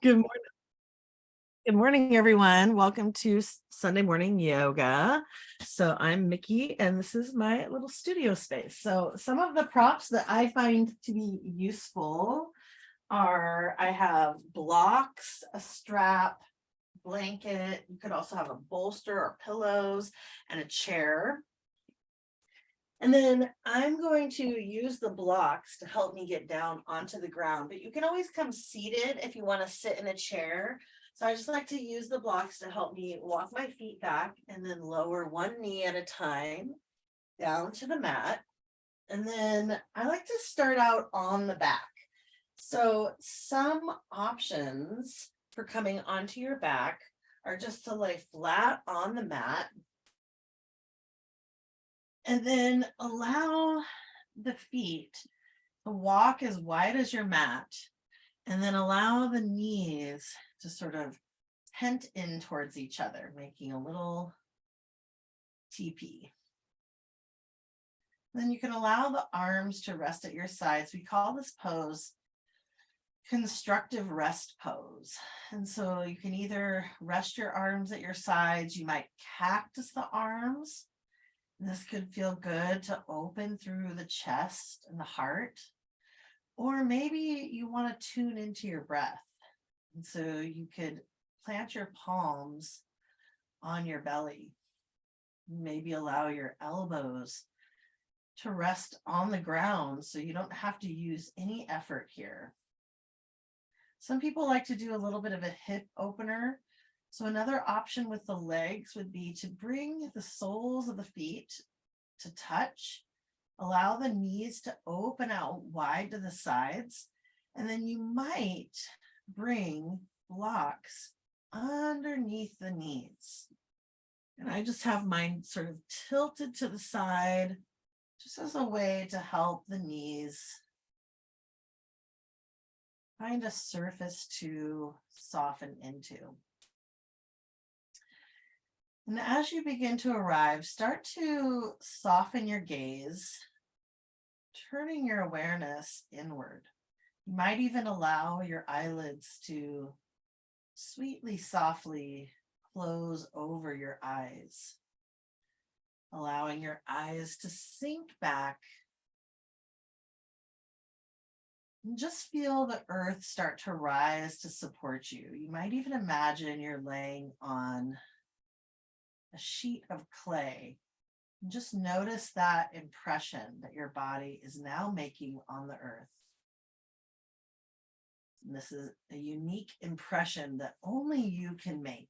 Good morning. Good morning, everyone. Welcome to Sunday morning yoga. So I'm Mickey, and this is my little studio space. So some of the props that I find to be useful are I have blocks, a strap, blanket. You could also have a bolster or pillows and a chair. And then I'm going to use the blocks to help me get down onto the ground, but you can always come seated if you want to sit in a chair. So I just like to use the blocks to help me walk my feet back and then lower one knee at a time down to the mat. And then I like to start out on the back. So some options for coming onto your back are just to lay flat on the mat and then allow the feet to walk as wide as your mat, and then allow the knees to sort of tent in towards each other, making a little TP. Then you can allow the arms to rest at your sides. We call this pose constructive rest pose. And so you can either rest your arms at your sides, you might cactus the arms. This could feel good to open through the chest and the heart. Or maybe you want to tune into your breath. And so you could plant your palms on your belly. Maybe allow your elbows to rest on the ground so you don't have to use any effort here. Some people like to do a little bit of a hip opener. So another option with the legs would be to bring the soles of the feet to touch, allow the knees to open out wide to the sides, and then you might bring blocks underneath the knees. And I just have mine sort of tilted to the side, just as a way to help the knees find a surface to soften into. And as you begin to arrive, start to soften your gaze, turning your awareness inward. You might even allow your eyelids to sweetly, softly close over your eyes, allowing your eyes to sink back. And just feel the earth start to rise to support you. You might even imagine you're laying on a sheet of clay. And just notice that impression that your body is now making on the earth. And this is a unique impression that only you can make.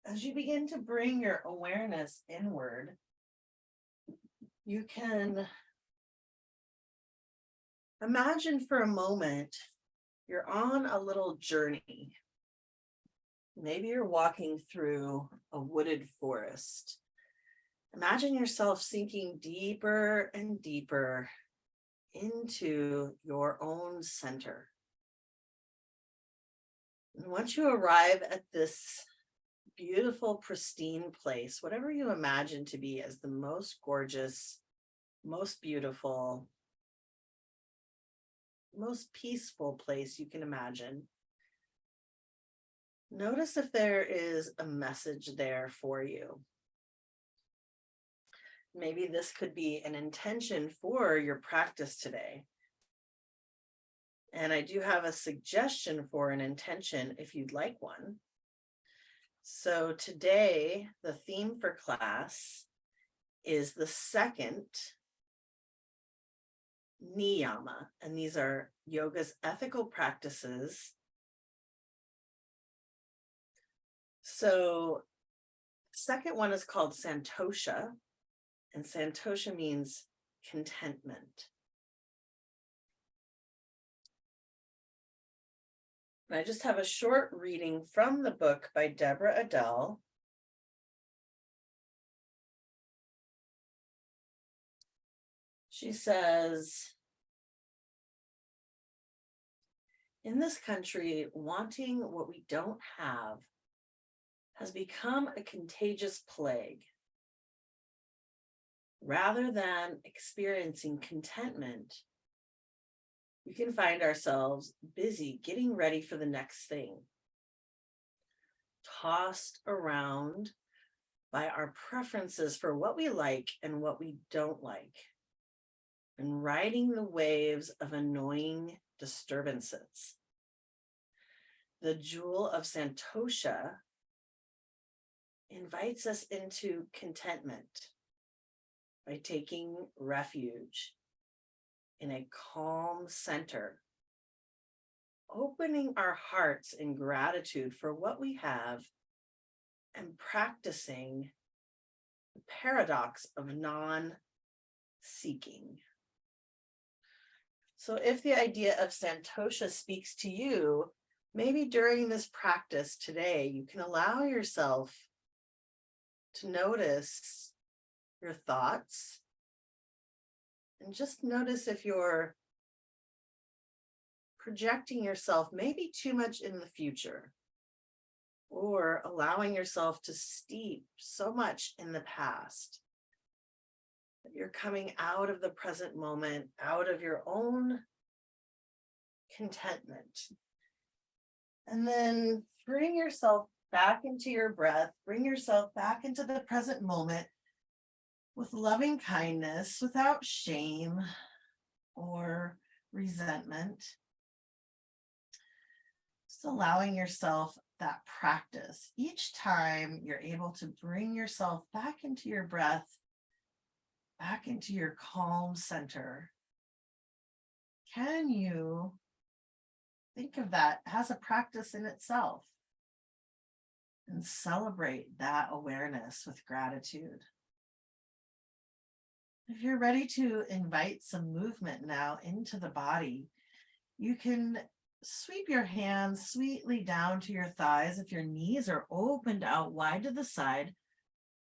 As you begin to bring your awareness inward, you can imagine for a moment you're on a little journey. Maybe you're walking through a wooded forest. Imagine yourself sinking deeper and deeper into your own center. And once you arrive at this beautiful, pristine place, whatever you imagine to be as the most gorgeous, most beautiful, most peaceful place you can imagine, notice if there is a message there for you. Maybe this could be an intention for your practice today. And I do have a suggestion for an intention if you'd like one. So today, the theme for class is the second niyama, and these are yoga's ethical practices. So second one is called santosha, and santosha means contentment. And I just have a short reading from the book by Deborah Adele. She says, in this country, wanting what we don't have has become a contagious plague. Rather than experiencing contentment, we can find ourselves busy getting ready for the next thing, tossed around by our preferences for what we like and what we don't like, and riding the waves of annoying disturbances. The jewel of Santosha invites us into contentment by taking refuge in a calm center, opening our hearts in gratitude for what we have, and practicing the paradox of non-seeking. So if the idea of Santosha speaks to you, maybe during this practice today, you can allow yourself to notice your thoughts and just notice if you're projecting yourself maybe too much in the future, or allowing yourself to steep so much in the past that you're coming out of the present moment, out of your own contentment. And then bring yourself back into your breath, bring yourself back into the present moment with loving kindness, without shame or resentment. Just allowing yourself that practice. Each time you're able to bring yourself back into your breath, back into your calm center, can you think of that as a practice in itself and celebrate that awareness with gratitude? If you're ready to invite some movement now into the body, you can sweep your hands sweetly down to your thighs. If your knees are opened out wide to the side,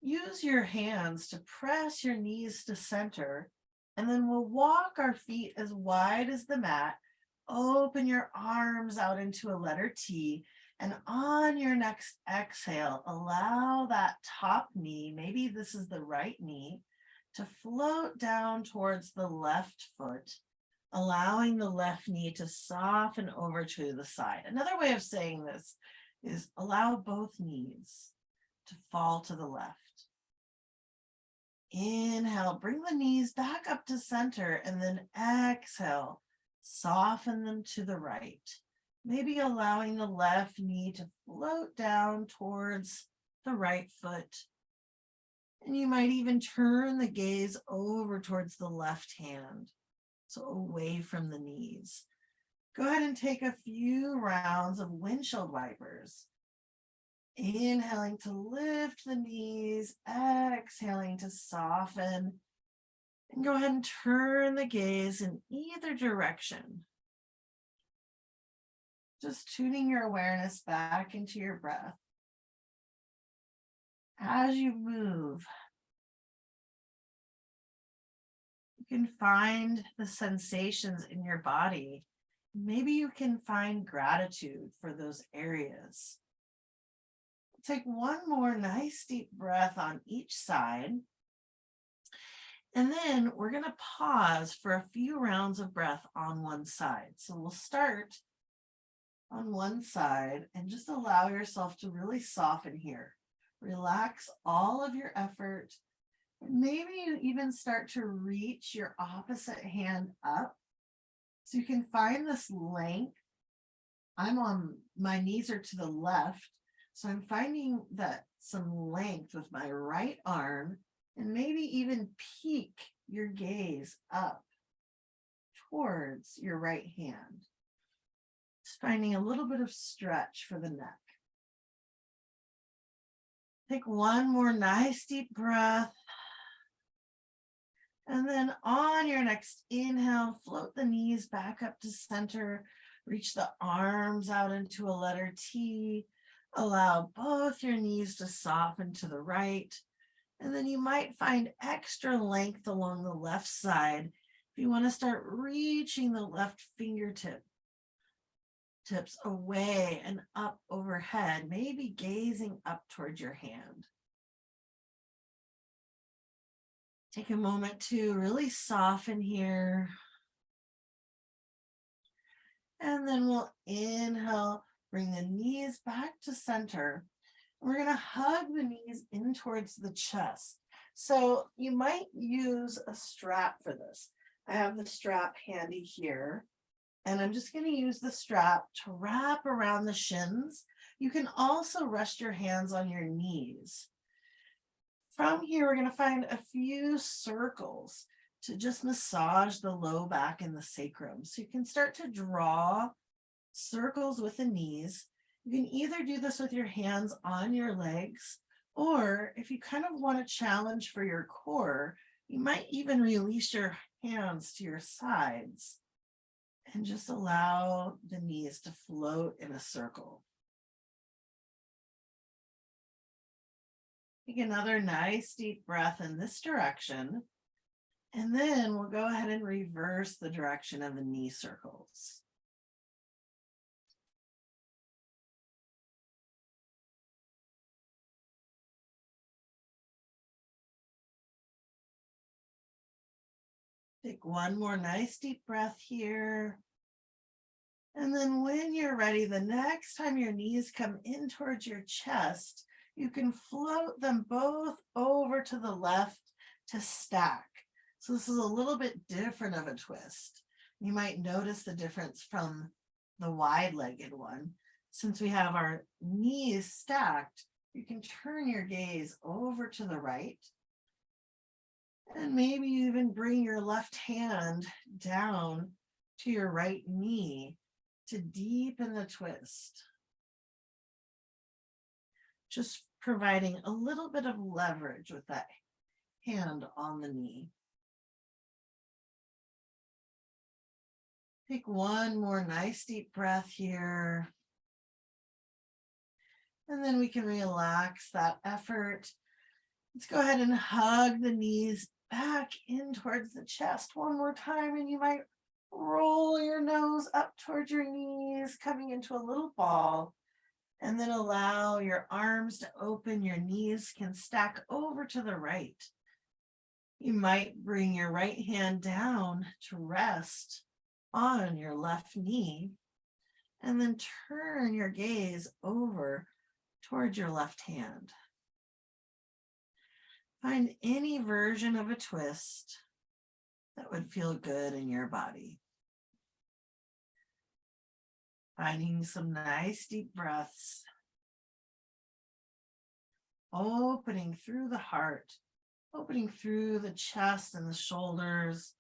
use your hands to press your knees to center, and then we'll walk our feet as wide as the mat. Open your arms out into a letter T, and on your next exhale, allow that top knee, maybe this is the right knee, to float down towards the left foot, allowing the left knee to soften over to the side. Another way of saying this is allow both knees to fall to the left. Inhale, bring the knees back up to center, and then exhale, soften them to the right. Maybe allowing the left knee to float down towards the right foot. And you might even turn the gaze over towards the left hand, so away from the knees. Go ahead and take a few rounds of windshield wipers. Inhaling to lift the knees, exhaling to soften. And go ahead and turn the gaze in either direction. Just tuning your awareness back into your breath. As you move, you can find the sensations in your body. Maybe you can find gratitude for those areas. Take one more nice deep breath on each side. And then we're going to pause for a few rounds of breath on one side. So we'll start on one side and just allow yourself to really soften here. Relax all of your effort. Maybe you even start to reach your opposite hand up so you can find this length. My knees are to the left, so I'm finding that some length with my right arm, and maybe even peek your gaze up towards your right hand. Just finding a little bit of stretch for the neck. Take one more nice deep breath. And then on your next inhale, float the knees back up to center. Reach the arms out into a letter T. Allow both your knees to soften to the right. And then you might find extra length along the left side. If you want to start reaching the left fingertips away and up overhead, maybe gazing up towards your hand. Take a moment to really soften here. And then we'll inhale, bring the knees back to center. We're going to hug the knees in towards the chest. So you might use a strap for this. I have the strap handy here, and I'm just going to use the strap to wrap around the shins. You can also rest your hands on your knees. From here, we're going to find a few circles to just massage the low back and the sacrum. So you can start to draw circles with the knees. You can either do this with your hands on your legs, or if you kind of want a challenge for your core, you might even release your hands to your sides and just allow the knees to float in a circle. Take another nice deep breath in this direction, and then we'll go ahead and reverse the direction of the knee circles. Take one more nice deep breath here. And then when you're ready, the next time your knees come in towards your chest, you can float them both over to the left to stack. So this is a little bit different of a twist. You might notice the difference from the wide-legged one. Since we have our knees stacked, you can turn your gaze over to the right. And maybe even bring your left hand down to your right knee to deepen the twist. Just providing a little bit of leverage with that hand on the knee. Take one more nice deep breath here. And then we can relax that effort. Let's go ahead and hug the knees back in towards the chest one more time, and you might roll your nose up towards your knees, coming into a little ball, and then allow your arms to open. Your knees can stack over to the right. You might bring your right hand down to rest on your left knee, and then turn your gaze over towards your left hand. Find any version of a twist that would feel good in your body. Finding some nice deep breaths. Opening through the heart, opening through the chest and the shoulders,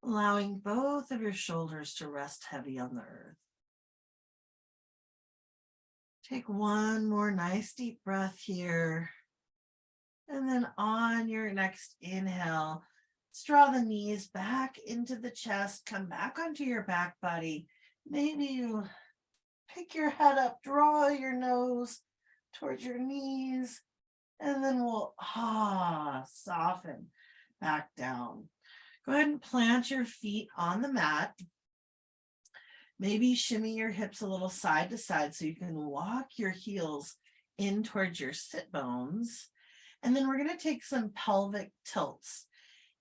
allowing both of your shoulders to rest heavy on the earth. Take one more nice deep breath here. And then on your next inhale, draw the knees back into the chest, come back onto your back body. Maybe you pick your head up, draw your nose towards your knees, and then we'll soften back down. Go ahead and plant your feet on the mat. Maybe shimmy your hips a little side to side so you can walk your heels in towards your sit bones. And then we're going to take some pelvic tilts.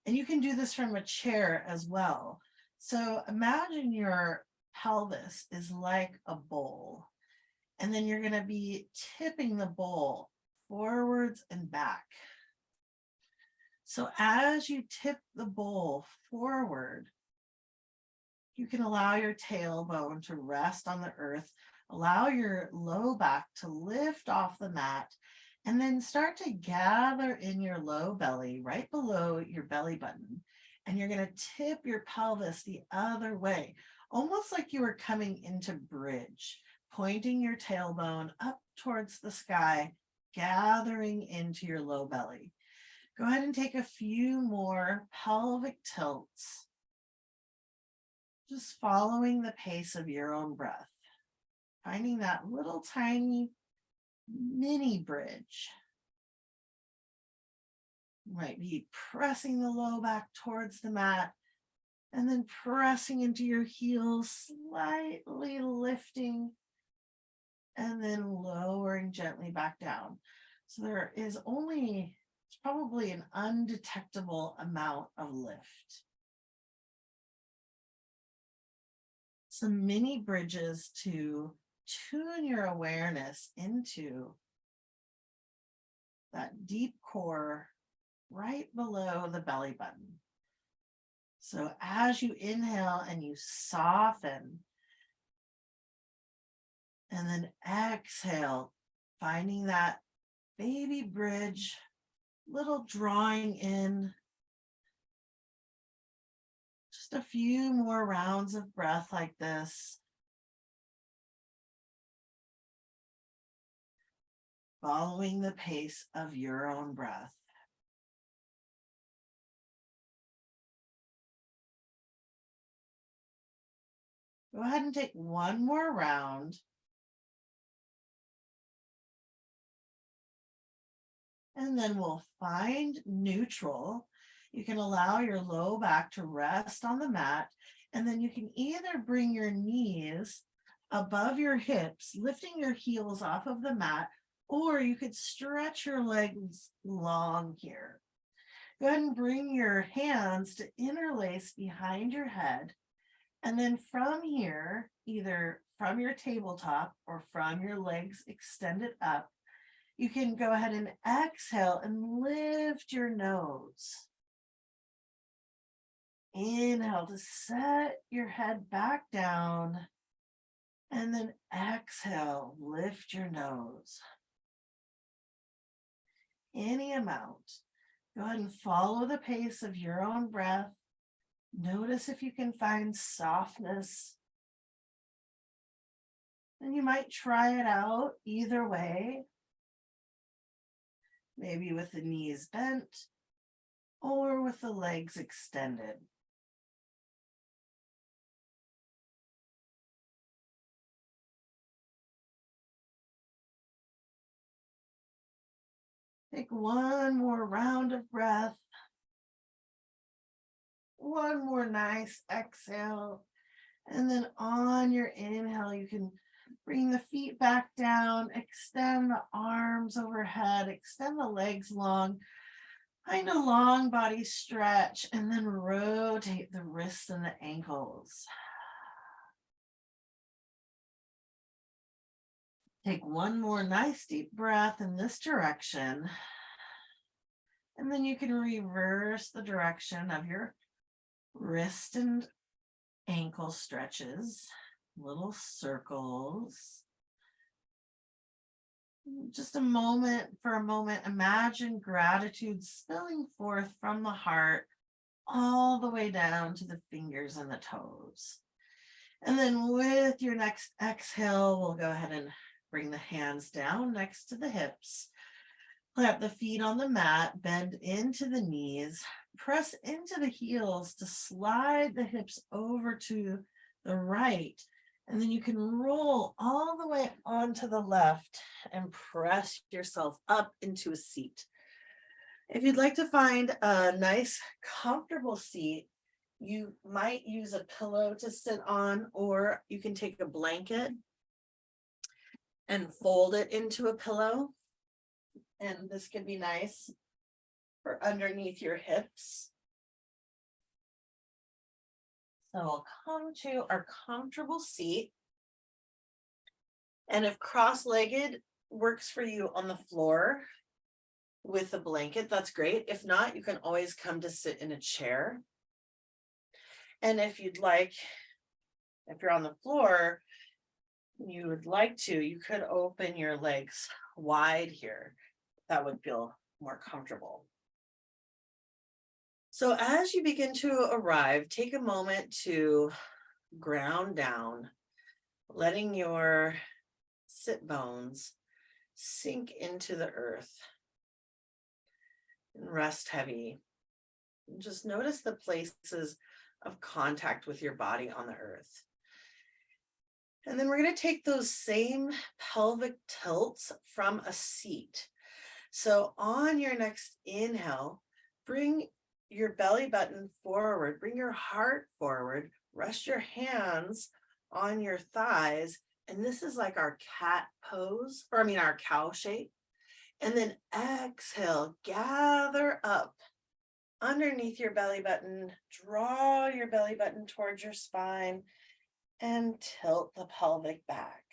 And you can do this from a chair as well. So imagine your pelvis is like a bowl. And then you're going to be tipping the bowl forwards and back. So as you tip the bowl forward, you can allow your tailbone to rest on the earth, allow your low back to lift off the mat, and then start to gather in your low belly right below your belly button. And you're going to tip your pelvis the other way, almost like you were coming into bridge, pointing your tailbone up towards the sky, gathering into your low belly. Go ahead and take a few more pelvic tilts, just following the pace of your own breath, finding that little tiny mini bridge. You might be pressing the low back towards the mat and then pressing into your heels, slightly lifting and then lowering gently back down. So there is probably an undetectable amount of lift. some mini bridges to tune your awareness into that deep core right below the belly button. So as you inhale and you soften, and then exhale, finding that baby bridge, little drawing in. Just a few more rounds of breath like this. Following the pace of your own breath. Go ahead and take one more round. And then we'll find neutral. You can allow your low back to rest on the mat. And then you can either bring your knees above your hips, lifting your heels off of the mat, or you could stretch your legs long here. Go ahead and bring your hands to interlace behind your head. And then from here, either from your tabletop or from your legs extended up, you can go ahead and exhale and lift your nose. Inhale to set your head back down. And then exhale, lift your nose. Any amount. Go ahead and follow the pace of your own breath. Notice if you can find softness. And you might try it out either way. Maybe with the knees bent or with the legs extended. Take one more round of breath. One more nice exhale. And then on your inhale, you can bring the feet back down, extend the arms overhead, extend the legs long. Find a long body stretch and then rotate the wrists and the ankles. Take one more nice deep breath in this direction. And then you can reverse the direction of your wrist and ankle stretches, little circles. Just a moment, imagine gratitude spilling forth from the heart all the way down to the fingers and the toes. And then with your next exhale, we'll go ahead and bring the hands down next to the hips. Plant the feet on the mat, bend into the knees, press into the heels to slide the hips over to the right. And then you can roll all the way onto the left and press yourself up into a seat. If you'd like to find a nice, comfortable seat, you might use a pillow to sit on, or you can take a blanket and fold it into a pillow. And this can be nice for underneath your hips. So we'll come to our comfortable seat. And if cross-legged works for you on the floor with a blanket, that's great. If not, you can always come to sit in a chair. And if you'd like, if you're on the floor, you would like to, you could open your legs wide here. That would feel more comfortable. So as you begin to arrive, take a moment to ground down, letting your sit bones sink into the earth and rest heavy. And just notice the places of contact with your body on the earth. And then we're going to take those same pelvic tilts from a seat. So on your next inhale, bring your belly button forward, bring your heart forward, rest your hands on your thighs. And this is like our cat pose, our cow shape. And then exhale, gather up underneath your belly button, draw your belly button towards your spine, and tilt the pelvis back.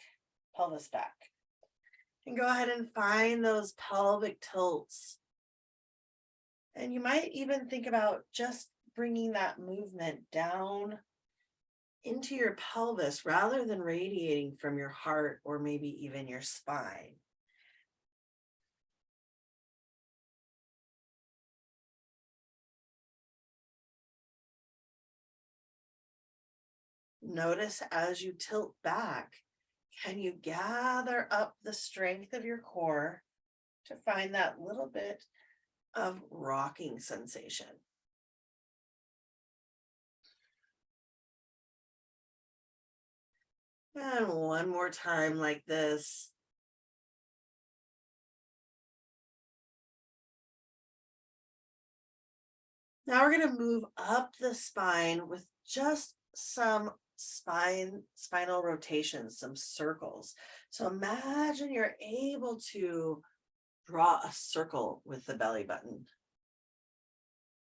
And go ahead and find those pelvic tilts. And you might even think about just bringing that movement down into your pelvis rather than radiating from your heart or maybe even your spine. Notice as you tilt back, can you gather up the strength of your core to find that little bit of rocking sensation? And one more time like this. Now we're going to move up the spine with just some spinal rotations, some circles. So imagine you're able to draw a circle with the belly button,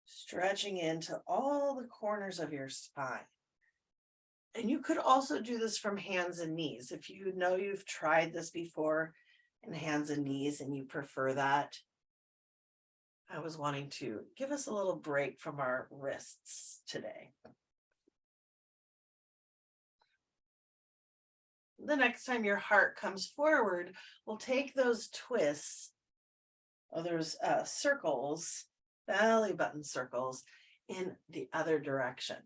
stretching into all the corners of your spine. And you could also do this from hands and knees. If you know you've tried this before in hands and knees and you prefer that, I was wanting to give us a little break from our wrists today. The next time your heart comes forward, we'll take those twists, those circles, belly button circles, in the other direction.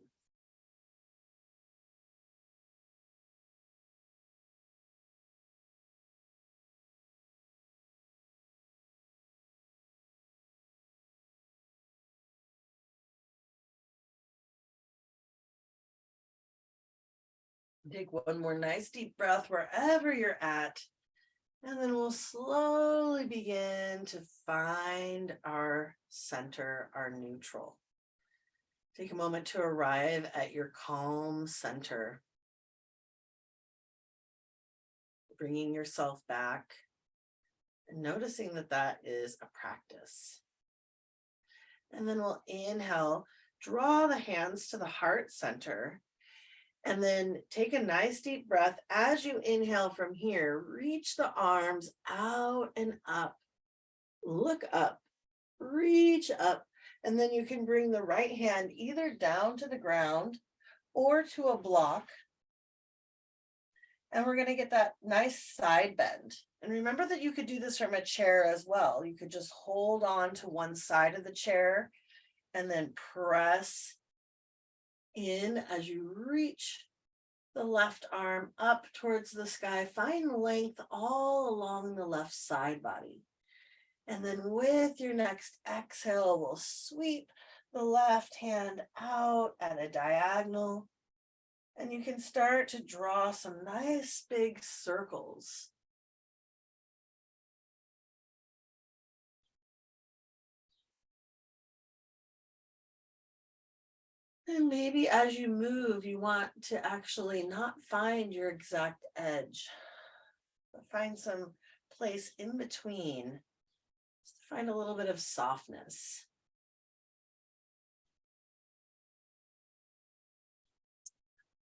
Take one more nice deep breath wherever you're at. And then we'll slowly begin to find our center, our neutral. Take a moment to arrive at your calm center. Bringing yourself back and noticing that that is a practice. And then we'll inhale, draw the hands to the heart center. And then take a nice deep breath. As you inhale from here, reach the arms out and up. Look up, reach up. And then you can bring the right hand either down to the ground or to a block. And we're going to get that nice side bend. And remember that you could do this from a chair as well. You could just hold on to one side of the chair and then press in as you reach the left arm up towards the sky. Find length all along the left side body. And then with your next exhale, we'll sweep the left hand out at a diagonal. And you can start to draw some nice big circles. And maybe as you move, you want to actually not find your exact edge, but find some place in between, just to find a little bit of softness.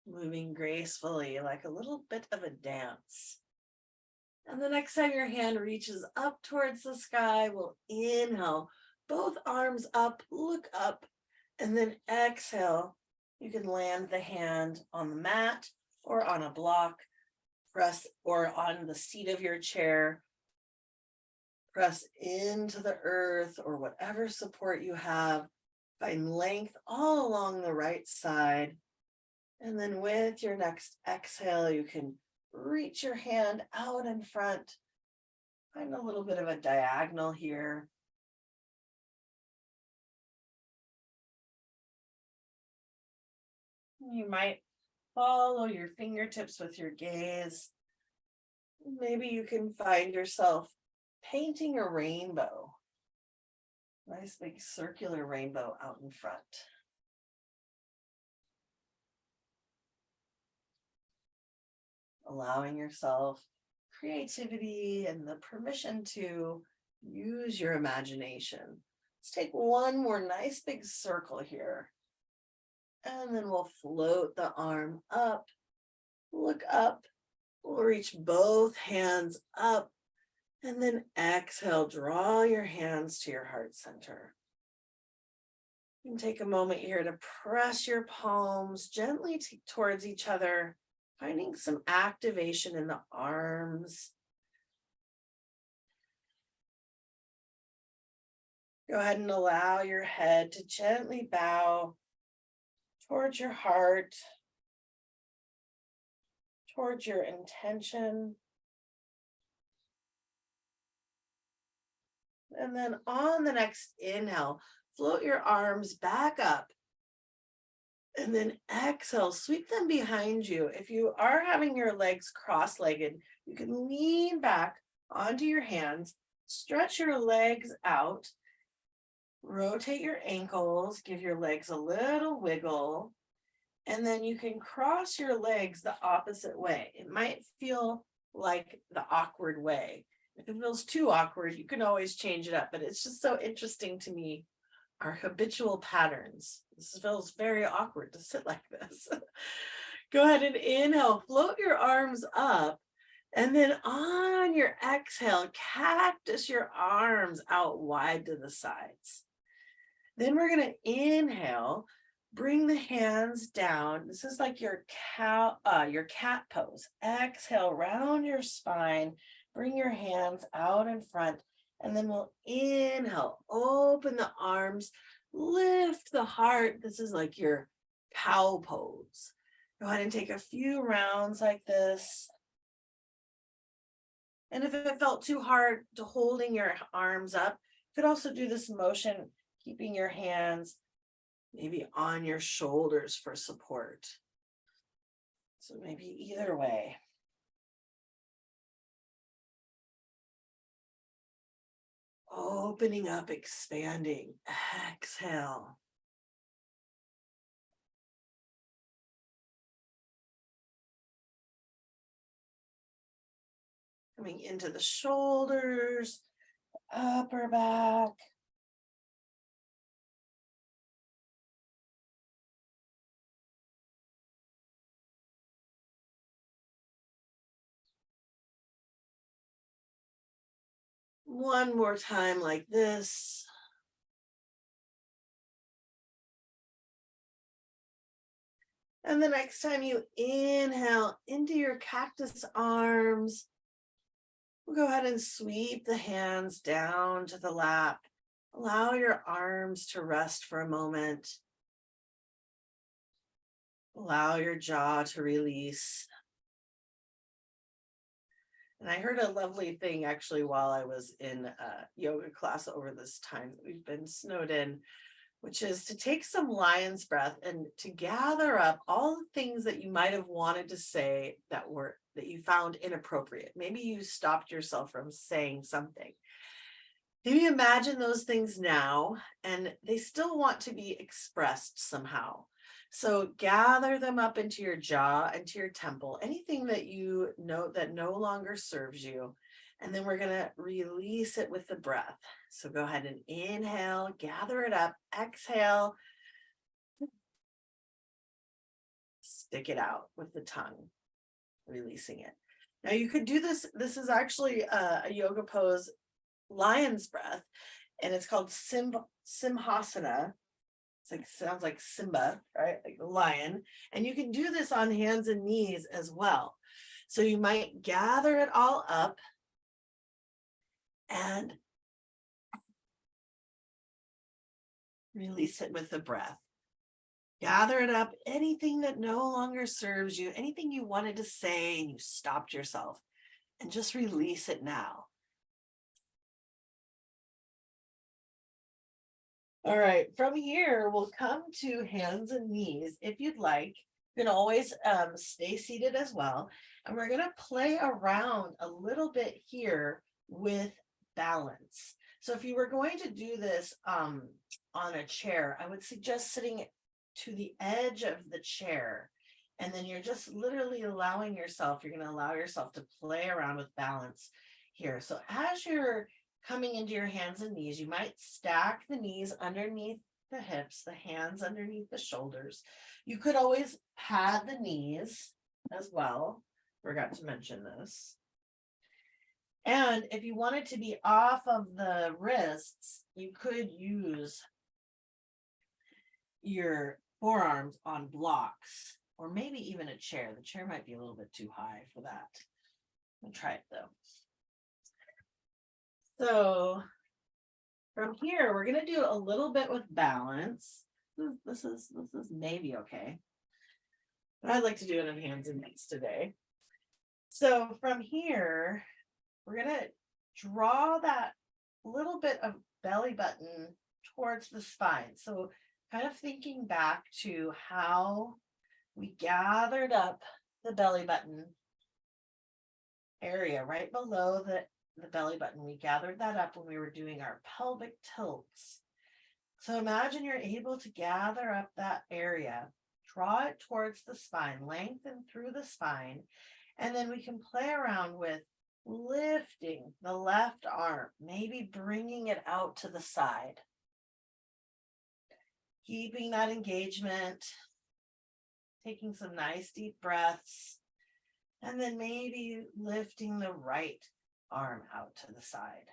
Moving gracefully, like a little bit of a dance. And the next time your hand reaches up towards the sky, we'll inhale, both arms up, look up. And then exhale, you can land the hand on the mat or on a block, press or on the seat of your chair, press into the earth or whatever support you have. Find length all along the right side. And then with your next exhale, you can reach your hand out in front. Find a little bit of a diagonal here. You might follow your fingertips with your gaze. Maybe you can find yourself painting a rainbow. Nice big circular rainbow out in front. Allowing yourself creativity and the permission to use your imagination. Let's take one more nice big circle here. And then we'll float the arm up Look up. We'll reach both hands up and then exhale. Draw your hands to your heart center. And take a moment here to press your palms gently towards each other, finding some activation in the arms. Go ahead and allow your head to gently bow towards your heart, towards your intention. And then on the next inhale, float your arms back up. And then exhale, sweep them behind you. If you are having your legs cross-legged, you can lean back onto your hands, stretch your legs out, rotate your ankles, give your legs a little wiggle, and then you can cross your legs the opposite way. It might feel like the awkward way. If it feels too awkward, you can always change it up, but it's just so interesting to me, our habitual patterns. This feels very awkward to sit like this. Go ahead and inhale, float your arms up, and then on your exhale, cactus your arms out wide to the sides. Then we're going to inhale, bring the hands down. This is like your cat pose. Exhale, round your spine, bring your hands out in front, and then we'll inhale, open the arms, lift the heart. This is like your cow pose. Go ahead and take a few rounds like this. And if it felt too hard to holding your arms up, you could also do this motion, keeping your hands maybe on your shoulders for support. So maybe either way. Opening up, expanding. Exhale. Coming into the shoulders, upper back. One more time like this. And the next time you inhale into your cactus arms, we'll go ahead and sweep the hands down to the lap. Allow your arms to rest for a moment. Allow your jaw to release. And I heard a lovely thing actually while I was in a yoga class over this time that we've been snowed in, which is to take some lion's breath and to gather up all the things that you might have wanted to say that you found inappropriate. Maybe you stopped yourself from saying something. Maybe imagine those things now, and they still want to be expressed somehow. So gather them up into your jaw, into your temple, anything that you know that no longer serves you. And then we're going to release it with the breath. So go ahead and inhale, gather it up, exhale, stick it out with the tongue, releasing it. Now you could do this. This is actually a yoga pose, lion's breath, and it's called Simhasana. It's like, sounds like Simba, right? Like a lion. And you can do this on hands and knees as well. So you might gather it all up and release it with the breath. Gather it up, anything that no longer serves you, anything you wanted to say and you stopped yourself, and just release it now. All right, from here, we'll come to hands and knees. If you'd like, you can always stay seated as well. And we're going to play around a little bit here with balance. So if you were going to do this on a chair, I would suggest sitting to the edge of the chair. And then you're just literally allowing yourself, you're going to allow yourself to play around with balance here. So as you're coming into your hands and knees, you might stack the knees underneath the hips, the hands underneath the shoulders. You could always pad the knees as well. Forgot to mention this. And if you want it to be off of the wrists, you could use your forearms on blocks or maybe even a chair. The chair might be a little bit too high for that. I'll try it though. So from here, we're going to do a little bit with balance. This is maybe okay. But I'd like to do it in hands and knees today. So from here, we're going to draw that little bit of belly button towards the spine. So kind of thinking back to how we gathered up the belly button area right below the belly button. We gathered that up when we were doing our pelvic tilts. So imagine you're able to gather up that area, draw it towards the spine, lengthen through the spine, and then we can play around with lifting the left arm, maybe bringing it out to the side. Keeping that engagement, taking some nice deep breaths, and then maybe lifting the right arm out to the side.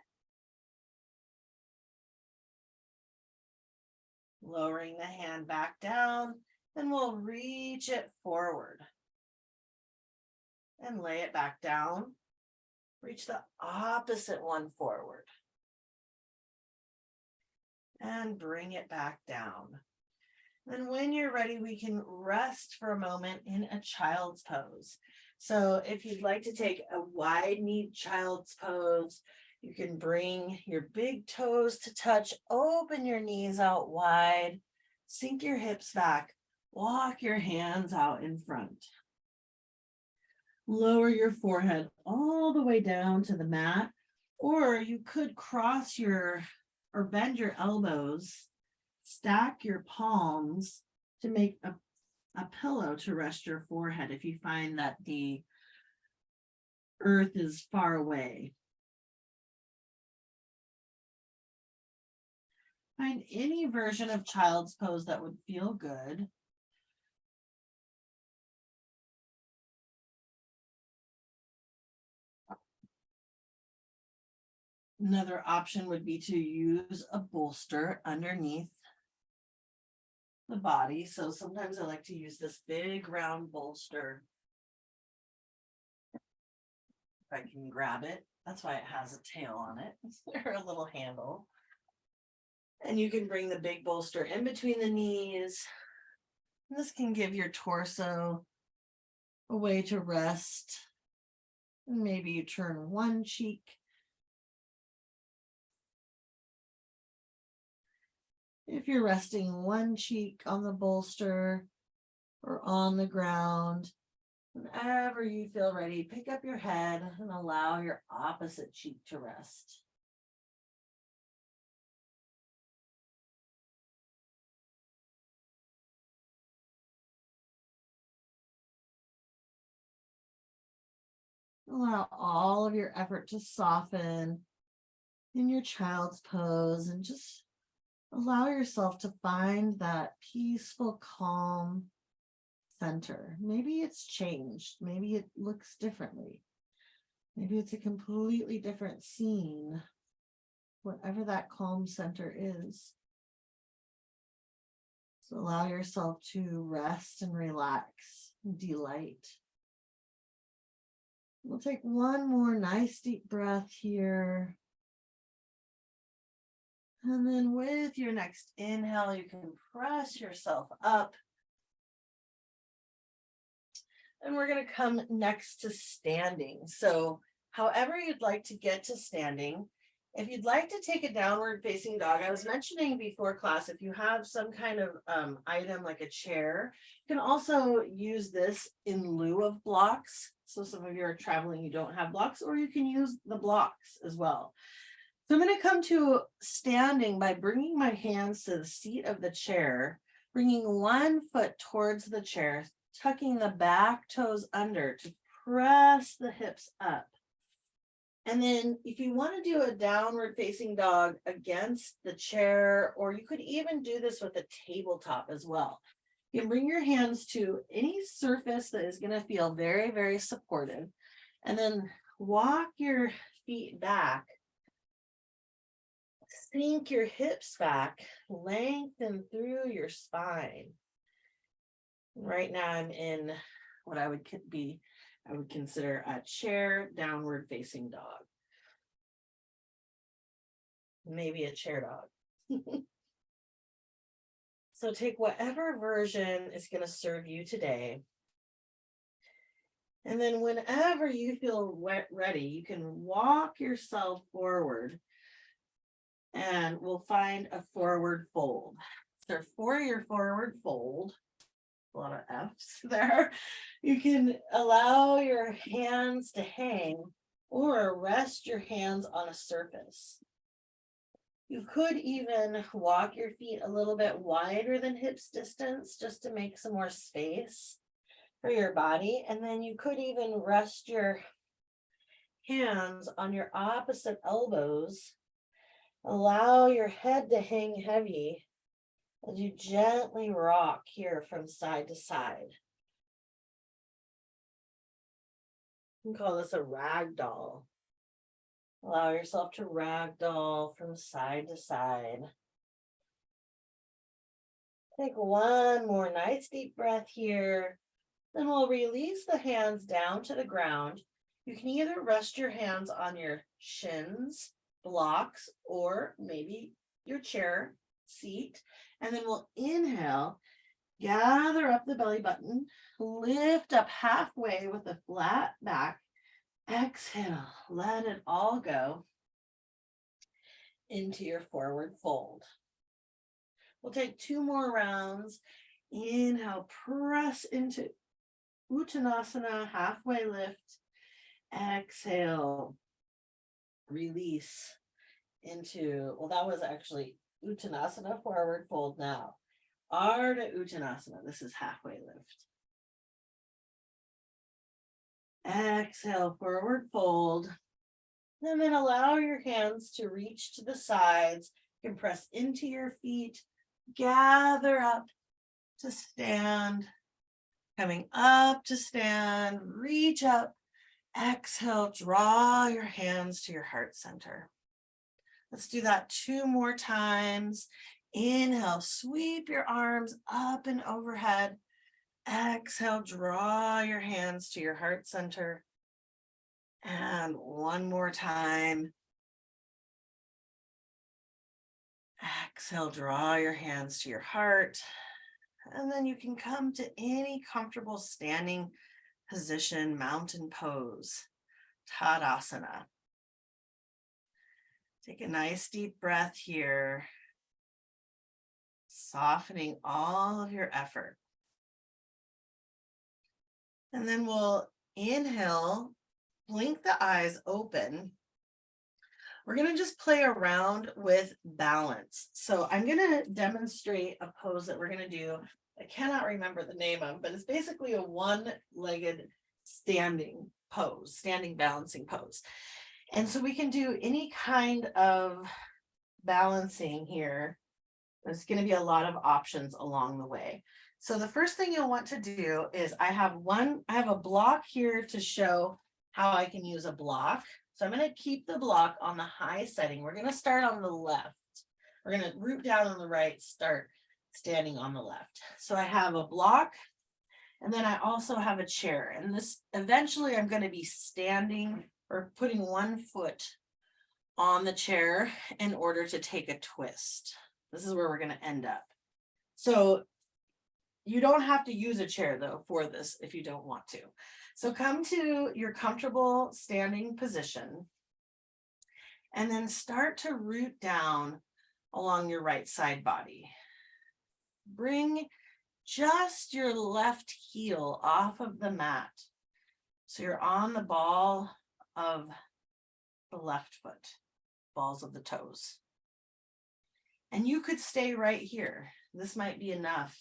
Lowering the hand back down, and we'll reach it forward. And lay it back down. Reach the opposite one forward. And bring it back down. And when you're ready, we can rest for a moment in a child's pose. So if you'd like to take a wide-kneed child's pose, you can bring your big toes to touch, open your knees out wide, sink your hips back, walk your hands out in front. Lower your forehead all the way down to the mat, or you could cross or bend your elbows, stack your palms to make a pillow to rest your forehead if you find that the earth is far away. Find any version of child's pose that would feel good. Another option would be to use a bolster underneath the body. So sometimes I like to use this big round bolster. If I can grab it, that's why it has a tail on it, or a little handle. And you can bring the big bolster in between the knees. This can give your torso a way to rest. And maybe you turn one cheek. If you're resting one cheek on the bolster or on the ground, whenever you feel ready, pick up your head and allow your opposite cheek to rest. Allow all of your effort to soften in your child's pose and just allow yourself to find that peaceful, calm center. Maybe it's changed. Maybe it looks differently. Maybe it's a completely different scene, whatever that calm center is. So allow yourself to rest and relax and delight. We'll take one more nice deep breath here. And then with your next inhale, you can press yourself up. And we're going to come next to standing. So however you'd like to get to standing, if you'd like to take a downward facing dog, I was mentioning before class, if you have some kind of item like a chair, you can also use this in lieu of blocks. So some of you are traveling, you don't have blocks, or you can use the blocks as well. So I'm going to come to standing by bringing my hands to the seat of the chair, bringing one foot towards the chair, tucking the back toes under to press the hips up. And then if you want to do a downward facing dog against the chair, or you could even do this with a tabletop as well. You can bring your hands to any surface that is going to feel very, very supportive. And then walk your feet back. Sink your hips back. Lengthen through your spine. Right now I'm in what I would consider a chair downward facing dog. Maybe a chair dog. So take whatever version is going to serve you today. And then whenever you feel ready, you can walk yourself forward and we'll find a forward fold. So for your forward fold, a lot of F's there, you can allow your hands to hang or rest your hands on a surface. You could even walk your feet a little bit wider than hips distance just to make some more space for your body. And then you could even rest your hands on your opposite elbows. Allow your head to hang heavy as you gently rock here from side to side. You can call this a ragdoll. Allow yourself to ragdoll from side to side. Take one more nice deep breath here. Then we'll release the hands down to the ground. You can either rest your hands on your shins, blocks, or maybe your chair seat. And then we'll inhale, gather up the belly button, lift up halfway with a flat back. Exhale, let it all go into your forward fold. We'll take 2 more rounds. Inhale, press into Uttanasana, halfway lift. Exhale, release into, well, that was actually Uttanasana, forward fold now. Ardha Uttanasana, this is halfway lift. Exhale, forward fold. And then allow your hands to reach to the sides. You can press into your feet, gather up to stand. Coming up to stand, reach up. Exhale, draw your hands to your heart center. Let's do that 2 more times. Inhale, sweep your arms up and overhead. Exhale, draw your hands to your heart center. And 1 more time. Exhale, draw your hands to your heart. And then you can come to any comfortable standing position, mountain pose, Tadasana. Take a nice deep breath here, softening all of your effort. And then we'll inhale, blink the eyes open. We're going to just play around with balance. So I'm going to demonstrate a pose that we're going to do. I cannot remember the name of, but it's basically a one-legged standing pose, standing balancing pose. And so we can do any kind of balancing here. There's going to be a lot of options along the way. So the first thing you'll want to do is I have a block here to show how I can use a block. So I'm going to keep the block on the high setting. We're going to start on the left. We're going to root down on the right, start standing on the left. So I have a block, and then I also have a chair. And this, eventually I'm going to be standing or putting one foot on the chair in order to take a twist. This is where we're going to end up. So you don't have to use a chair though for this if you don't want to. So come to your comfortable standing position and then start to root down along your right side body. Bring just your left heel off of the mat. So you're on the ball of the left foot, balls of the toes. And you could stay right here. This might be enough.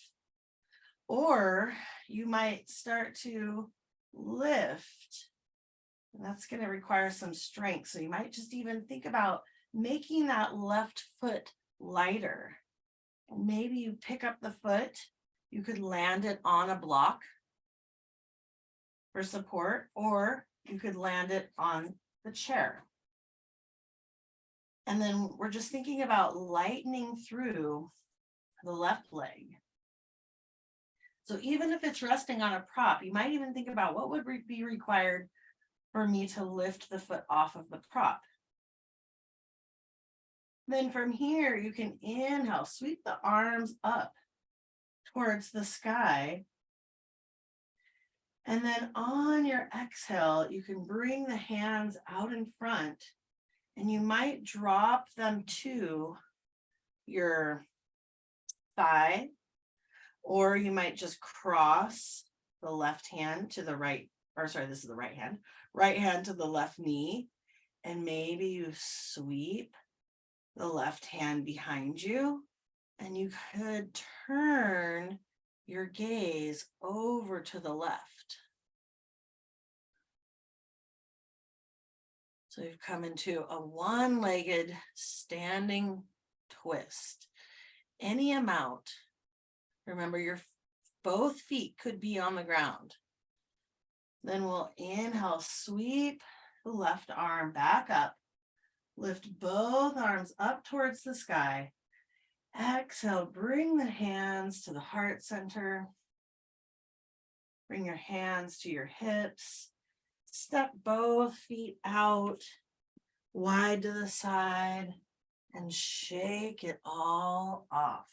Or you might start to lift. And that's going to require some strength. So you might just even think about making that left foot lighter. And maybe you pick up the foot You could land it on a block for support, or you could land it on the chair. And then we're just thinking about lightening through the left leg. So even if it's resting on a prop, you might even think about what would be required for me to lift the foot off of the prop. Then from here, you can inhale, sweep the arms up towards the sky. And then on your exhale, you can bring the hands out in front, and you might drop them to your thigh, or you might just cross the left hand to the right, or sorry, this is the right hand to the left knee, and maybe you sweep the left hand behind you, and you could turn your gaze over to the left. So you've come into a one-legged standing twist. Any amount. Remember, your both feet could be on the ground. Then we'll inhale, sweep the left arm back up. Lift both arms up towards the sky. Exhale, bring the hands to the heart center. Bring your hands to your hips. Step both feet out, wide to the side, and shake it all off.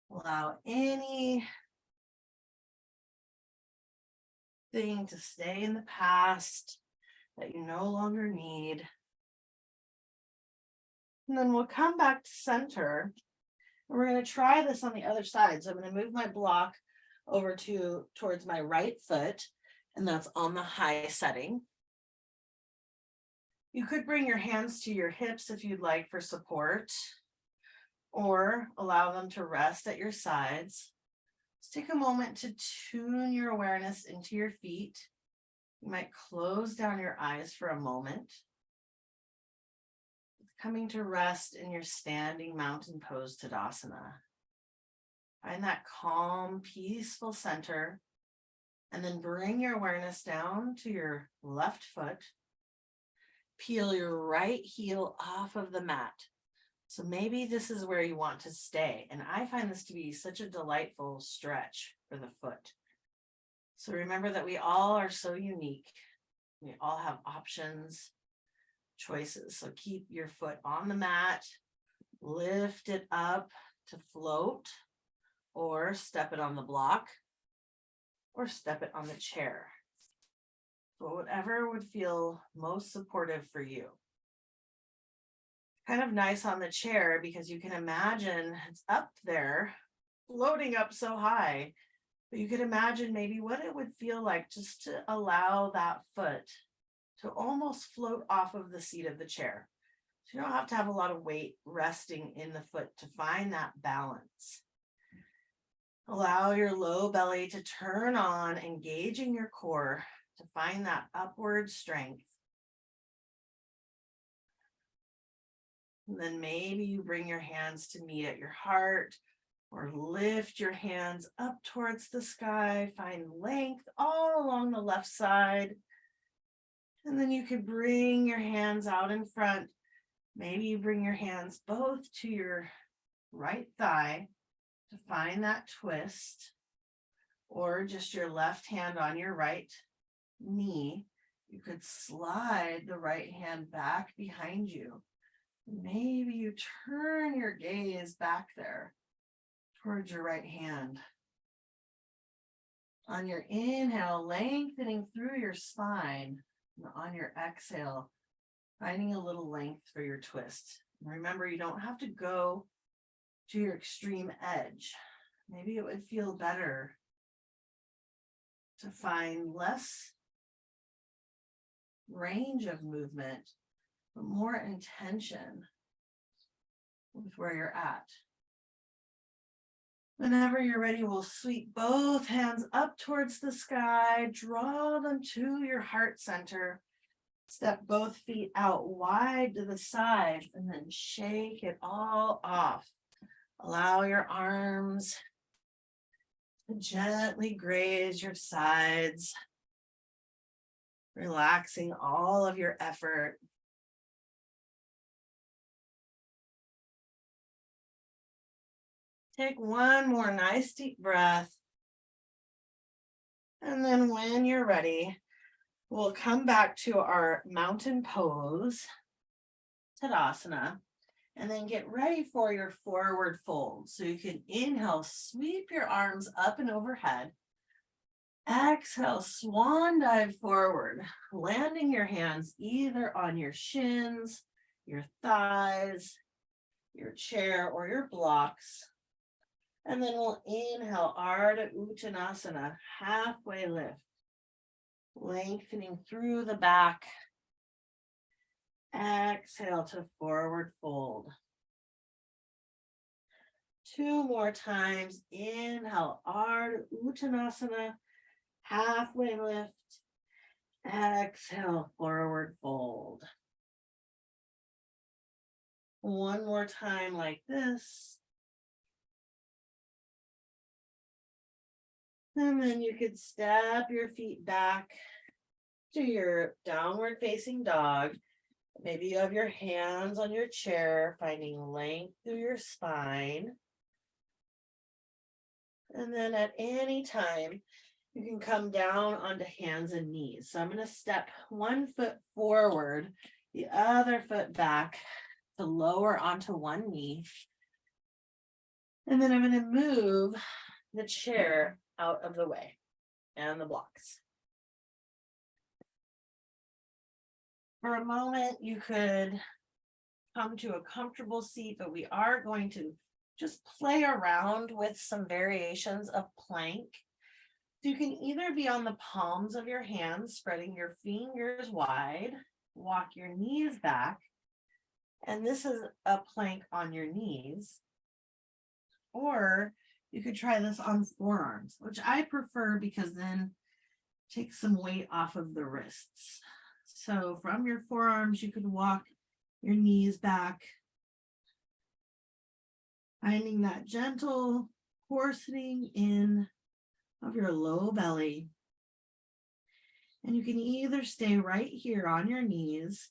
Allow anything to stay in the past that you no longer need. And then we'll come back to center. And we're going to try this on the other side. So I'm going to move my block over towards my right foot, and that's on the high setting. You could bring your hands to your hips if you'd like for support, or allow them to rest at your sides. Just take a moment to tune your awareness into your feet. You might close down your eyes for a moment. Coming to rest in your standing mountain pose Tadasana. Find that calm, peaceful center, and then bring your awareness down to your left foot. Peel your right heel off of the mat. So maybe this is where you want to stay. And I find this to be such a delightful stretch for the foot. So remember that we all are so unique. We all have options, choices. So keep your foot on the mat, lift it up to float, or step it on the block, or step it on the chair. So whatever would feel most supportive for you. Kind of nice on the chair because you can imagine it's up there, floating up so high, but you could imagine maybe what it would feel like just to allow that foot to almost float off of the seat of the chair. So you don't have to have a lot of weight resting in the foot to find that balance. Allow your low belly to turn on, engaging your core to find that upward strength. And then maybe you bring your hands to meet at your heart, or lift your hands up towards the sky. Find length all along the left side. And then you could bring your hands out in front. Maybe you bring your hands both to your right thigh to find that twist, or just your left hand on your right knee. You could slide the right hand back behind you. Maybe you turn your gaze back there towards your right hand. On your inhale, lengthening through your spine. And on your exhale, finding a little length for your twist. And remember, you don't have to go to your extreme edge. Maybe it would feel better to find less range of movement, but more intention with where you're at. Whenever you're ready, we'll sweep both hands up towards the sky, draw them to your heart center, step both feet out wide to the side, and then shake it all off. Allow your arms to gently graze your sides, relaxing all of your effort. Take one more nice deep breath. And then when you're ready, we'll come back to our mountain pose, Tadasana, and then get ready for your forward fold. So you can inhale, sweep your arms up and overhead. Exhale, swan dive forward, landing your hands either on your shins, your thighs, your chair, or your blocks. And then we'll inhale, Ardha Uttanasana, halfway lift, lengthening through the back. Exhale to forward fold. 2 more times. Inhale, Ardha Uttanasana, halfway lift. Exhale, forward fold. 1 more time like this. And then you could step your feet back to your downward facing dog. Maybe you have your hands on your chair, finding length through your spine. And then at any time, you can come down onto hands and knees. So I'm going to step 1 foot forward, the other foot back to lower onto one knee. And then I'm going to move the chair out of the way and the blocks. For a moment, you could come to a comfortable seat, but we are going to just play around with some variations of plank. So you can either be on the palms of your hands, spreading your fingers wide, walk your knees back, and this is a plank on your knees. Or you could try this on forearms, which I prefer because then take some weight off of the wrists. So from your forearms, you could walk your knees back, finding that gentle coarsening in of your low belly. And you can either stay right here on your knees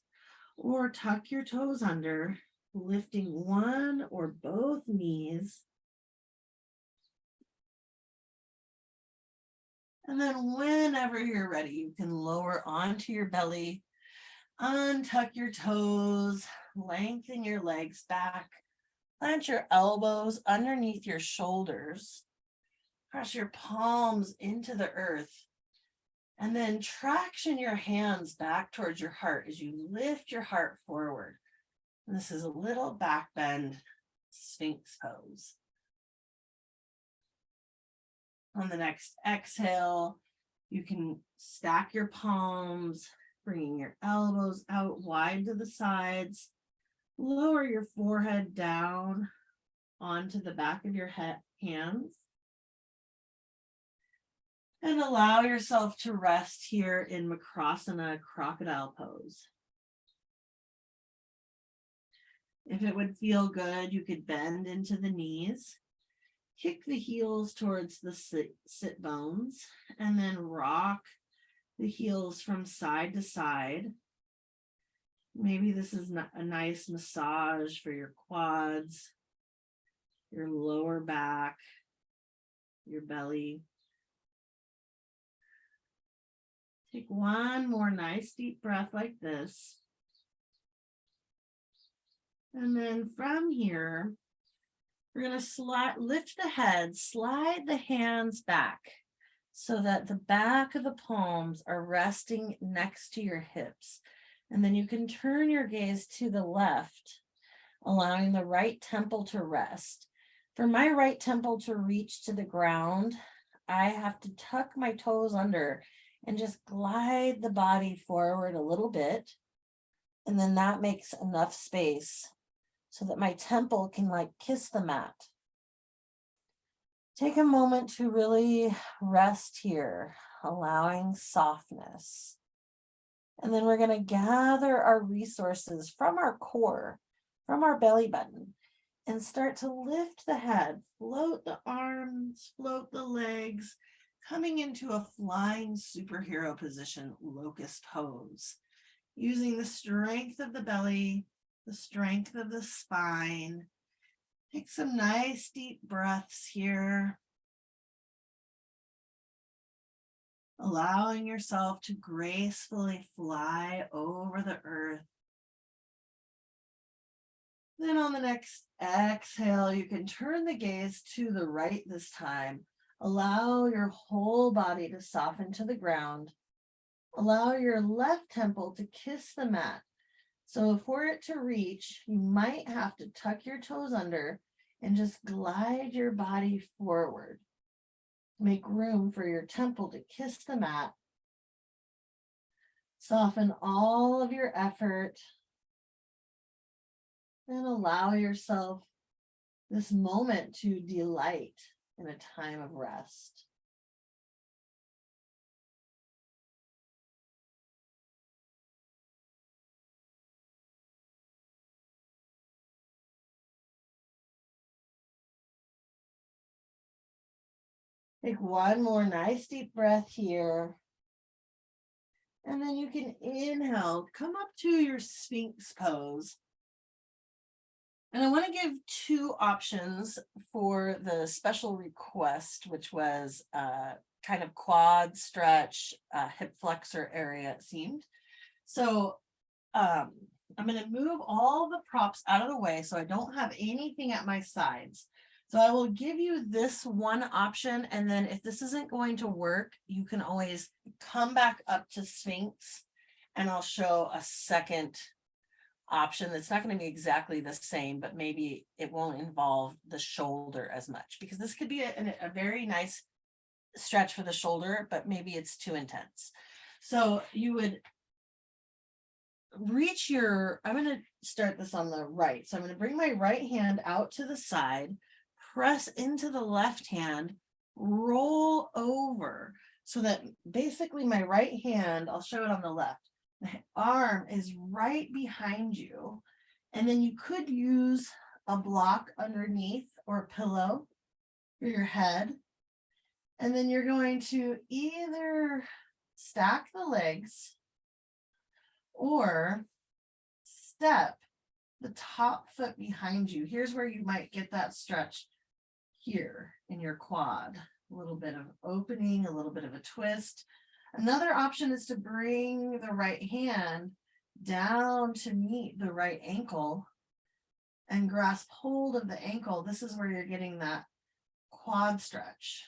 or tuck your toes under, lifting one or both knees. And then whenever you're ready, you can lower onto your belly, untuck your toes, lengthen your legs back, plant your elbows underneath your shoulders, press your palms into the earth, and then traction your hands back towards your heart as you lift your heart forward. And this is a little back bend Sphinx pose. On the next exhale, you can stack your palms, bringing your elbows out wide to the sides. Lower your forehead down onto the back of your hands. And allow yourself to rest here in Makrasana, crocodile pose. If it would feel good, you could bend into the knees. Kick the heels towards the sit bones, and then rock the heels from side to side. Maybe this is a nice massage for your quads, your lower back, your belly. Take one more nice deep breath like this. And then from here, we're going to lift the head, slide the hands back so that the back of the palms are resting next to your hips. And then you can turn your gaze to the left, allowing the right temple to rest. For my right temple to reach to the ground, I have to tuck my toes under and just glide the body forward a little bit. And then that makes enough space so that my temple can kiss the mat. Take a moment to really rest here, allowing softness. And then we're going to gather our resources from our core, from our belly button. And start to lift the head, float the arms, float the legs, coming into a flying superhero position, locust pose, using the strength of the belly, the strength of the spine. Take some nice deep breaths here, allowing yourself to gracefully fly over the earth. Then on the next exhale, you can turn the gaze to the right this time. Allow your whole body to soften to the ground. Allow your left temple to kiss the mat. So for it to reach, you might have to tuck your toes under and just glide your body forward. Make room for your temple to kiss the mat. Soften all of your effort. And allow yourself this moment to delight in a time of rest. Take one more nice deep breath here. And then you can inhale, come up to your Sphinx pose. And I want to give two options for the special request, which was kind of quad stretch, hip flexor area, it seemed. So I'm going to move all the props out of the way so I don't have anything at my sides. So I will give you this one option, and then if this isn't going to work, you can always come back up to Sphinx and I'll show a second option that's not going to be exactly the same, but maybe it won't involve the shoulder as much, because this could be a very nice stretch for the shoulder, but maybe it's too intense. So you would reach your, I'm going to start this on the right. So I'm going to bring my right hand out to the side, press into the left hand, roll over so that basically my right hand, I'll show it on the left, the arm is right behind you. And then you could use a block underneath or a pillow for your head. And then you're going to either stack the legs or step the top foot behind you. Here's where you might get that stretch here in your quad. A little bit of opening, a little bit of a twist. Another option is to bring the right hand down to meet the right ankle and grasp hold of the ankle. This is where you're getting that quad stretch.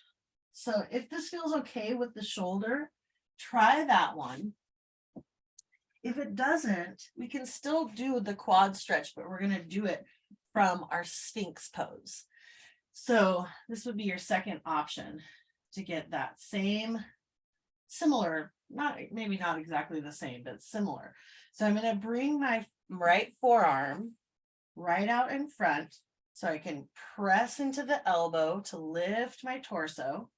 So if this feels okay with the shoulder, try that one. If it doesn't, we can still do the quad stretch, but we're going to do it from our Sphinx pose. So this would be your second option to get that same, similar, maybe not exactly the same, but similar. So I'm going to bring my right forearm right out in front so I can press into the elbow to lift my torso.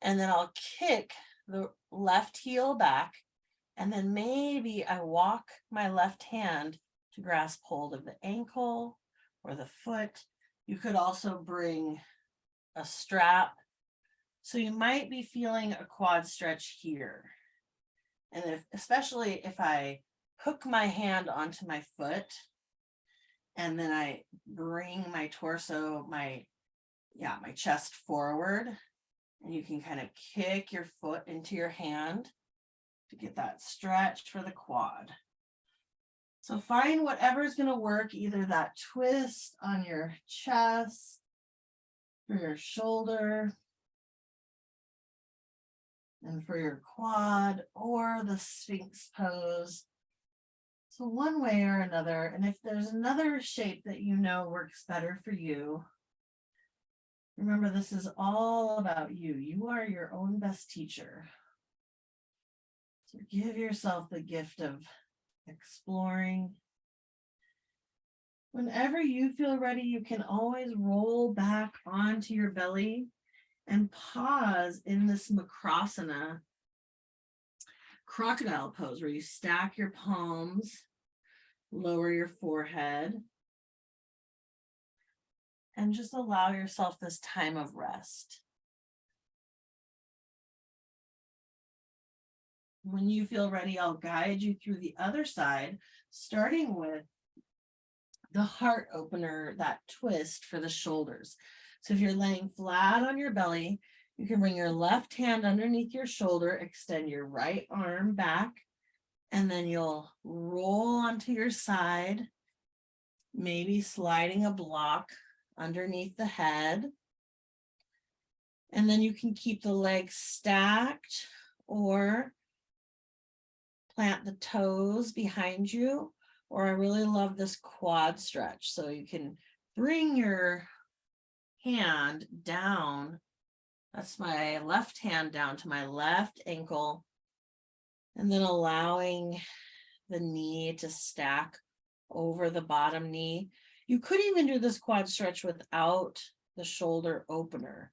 And then I'll kick the left heel back. And then maybe I walk my left hand to grasp hold of the ankle or the foot. You could also bring a strap. So you might be feeling a quad stretch here. And especially if I hook my hand onto my foot and then I bring my torso, my chest forward, and you can kind of kick your foot into your hand to get that stretch for the quad. So find whatever's going to work, either that twist on your chest, for your shoulder, and for your quad, or the Sphinx pose. So one way or another, and if there's another shape that you know works better for you, remember this is all about you. You are your own best teacher. So give yourself the gift of exploring. Whenever you feel ready, you can always roll back onto your belly and pause in this Makrasana crocodile pose where you stack your palms, lower your forehead. and just allow yourself this time of rest. When you feel ready, I'll guide you through the other side, starting with the heart opener, that twist for the shoulders. So if you're laying flat on your belly, you can bring your left hand underneath your shoulder, extend your right arm back, and then you'll roll onto your side, maybe sliding a block underneath the head. And then you can keep the legs stacked or plant the toes behind you. Or I really love this quad stretch. So you can bring your hand down. That's my left hand down to my left ankle. And then allowing the knee to stack over the bottom knee. You could even do this quad stretch without the shoulder opener,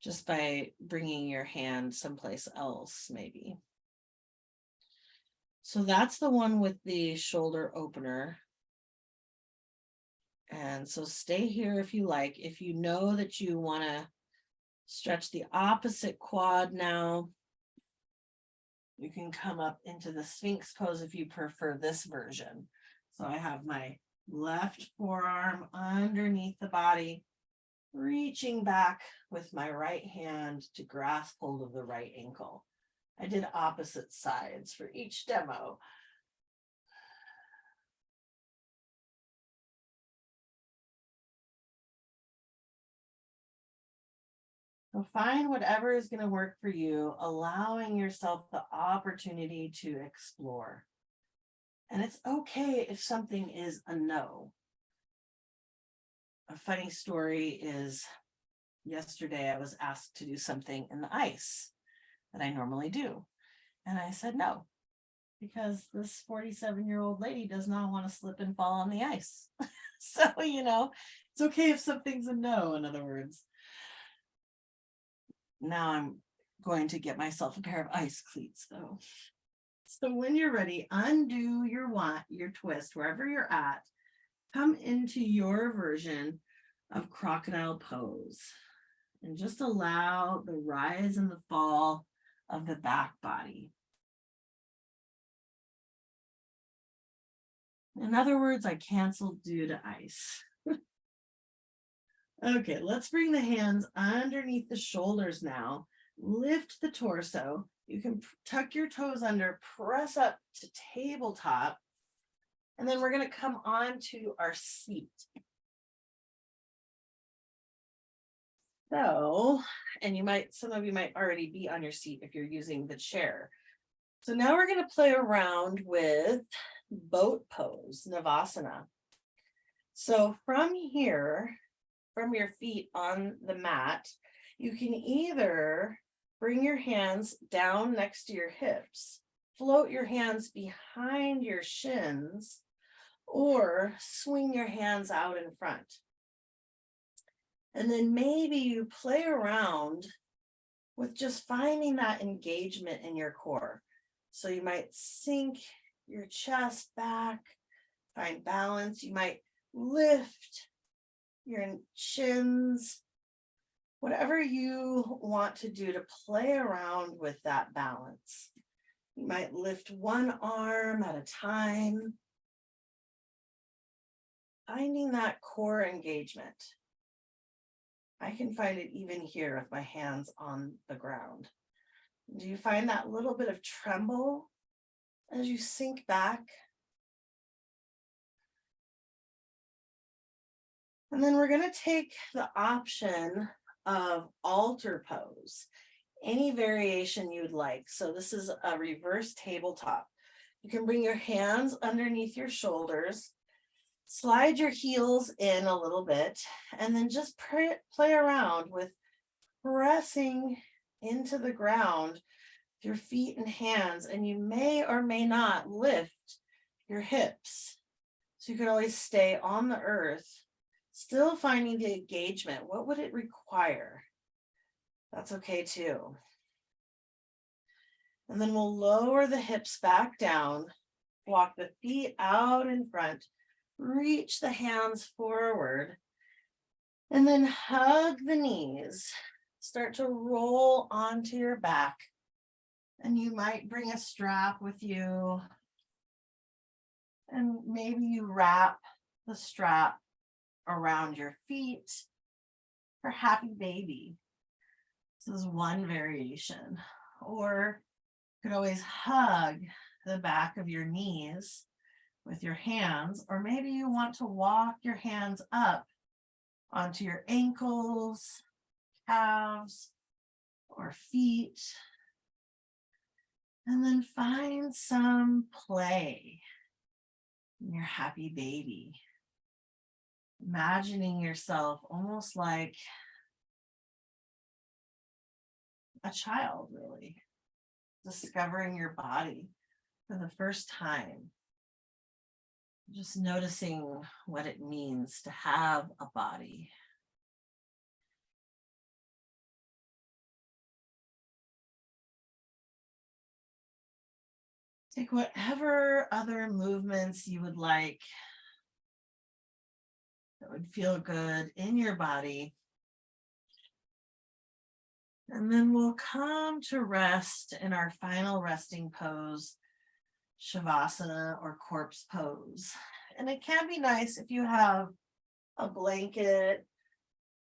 just by bringing your hand someplace else, maybe. So that's the one with the shoulder opener. And so stay here if you like. If you know that you want to stretch the opposite quad now, you can come up into the Sphinx pose if you prefer this version. So I have my left forearm underneath the body, reaching back with my right hand to grasp hold of the right ankle. I did opposite sides for each demo. So find whatever is going to work for you, allowing yourself the opportunity to explore. And it's okay if something is a no. A funny story is yesterday I was asked to do something in the ice that I normally do. And I said no, because this 47-year-old lady does not want to slip and fall on the ice. So, it's okay if something's a no, in other words. Now I'm going to get myself a pair of ice cleats, though. So when you're ready, undo your twist wherever you're at. Come into your version of crocodile pose and just allow the rise and the fall of the back body. In other words, I canceled due to ice. Okay, let's bring the hands underneath the shoulders now. Lift the torso. You can tuck your toes under, press up to tabletop, and then we're going to come on to our seat. So, and some of you might already be on your seat if you're using the chair. So now we're going to play around with boat pose, Navasana. So from here, from your feet on the mat, you can either bring your hands down next to your hips, float your hands behind your shins, or swing your hands out in front. And then maybe you play around with just finding that engagement in your core. So you might sink your chest back, find balance. You might lift your shins, whatever you want to do to play around with that balance. You might lift one arm at a time, finding that core engagement. I can find it even here with my hands on the ground. Do you find that little bit of tremble as you sink back? And then we're going to take the option of altar pose, any variation you'd like. So this is a reverse tabletop. You can bring your hands underneath your shoulders, slide your heels in a little bit, and then just play around with pressing into the ground with your feet and hands, and you may or may not lift your hips. So you can always stay on the earth, still finding the engagement. What would it require? That's okay too. And then we'll lower the hips back down, walk the feet out in front, reach the hands forward, And then hug the knees. Start to roll onto your back. And you might bring a strap with you. And maybe you wrap the strap around your feet for happy baby. This is one variation. Or you could always hug the back of your knees with your hands, or maybe you want to walk your hands up onto your ankles, calves, or feet. And then find some play in your happy baby. Imagining yourself almost like a child, really, discovering your body for the first time. Just noticing what it means to have a body. Take whatever other movements you would like that would feel good in your body. And then we'll come to rest in our final resting pose, Shavasana or corpse pose. And it can be nice if you have a blanket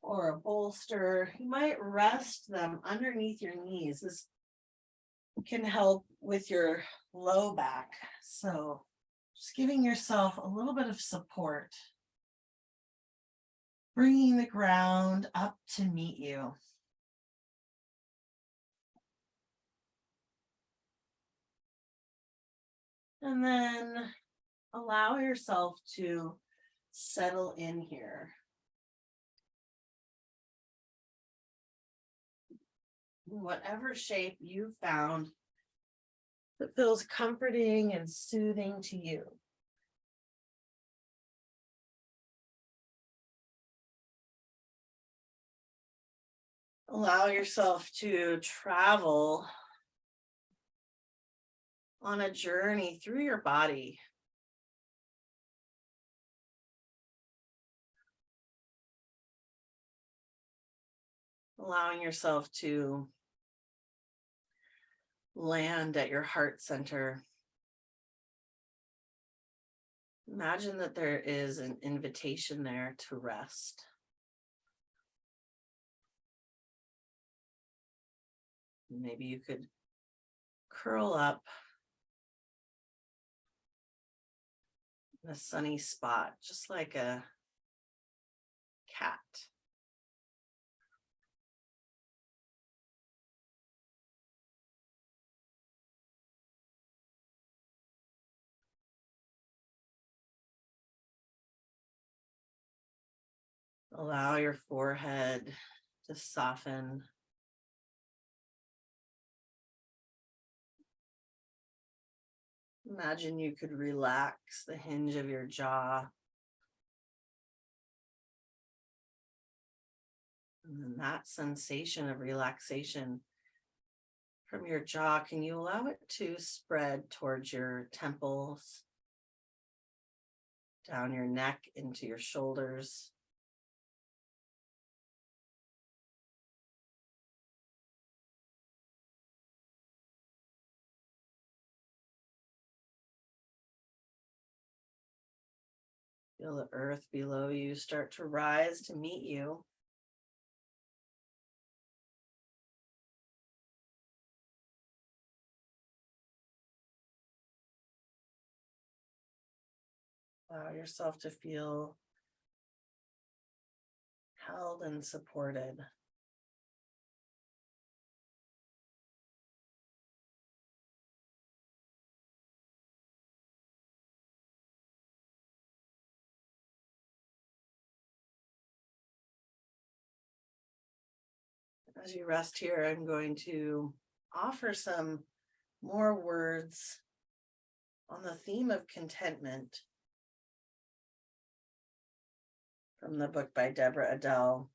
or a bolster. You might rest them underneath your knees. This can help with your low back. So just giving yourself a little bit of support, bringing the ground up to meet you. And then allow yourself to settle in here. Whatever shape you found that feels comforting and soothing to you. Allow yourself to travel on a journey through your body. Allowing yourself to land at your heart center. Imagine that there is an invitation there to rest. Maybe you could curl up in a sunny spot, just like a cat. Allow your forehead to soften. Imagine you could relax the hinge of your jaw. And then that sensation of relaxation from your jaw, can you allow it to spread towards your temples, down your neck, into your shoulders? Feel the earth below you start to rise to meet you. Allow yourself to feel held and supported. As you rest here, I'm going to offer some more words on the theme of contentment from the book by Deborah Adele.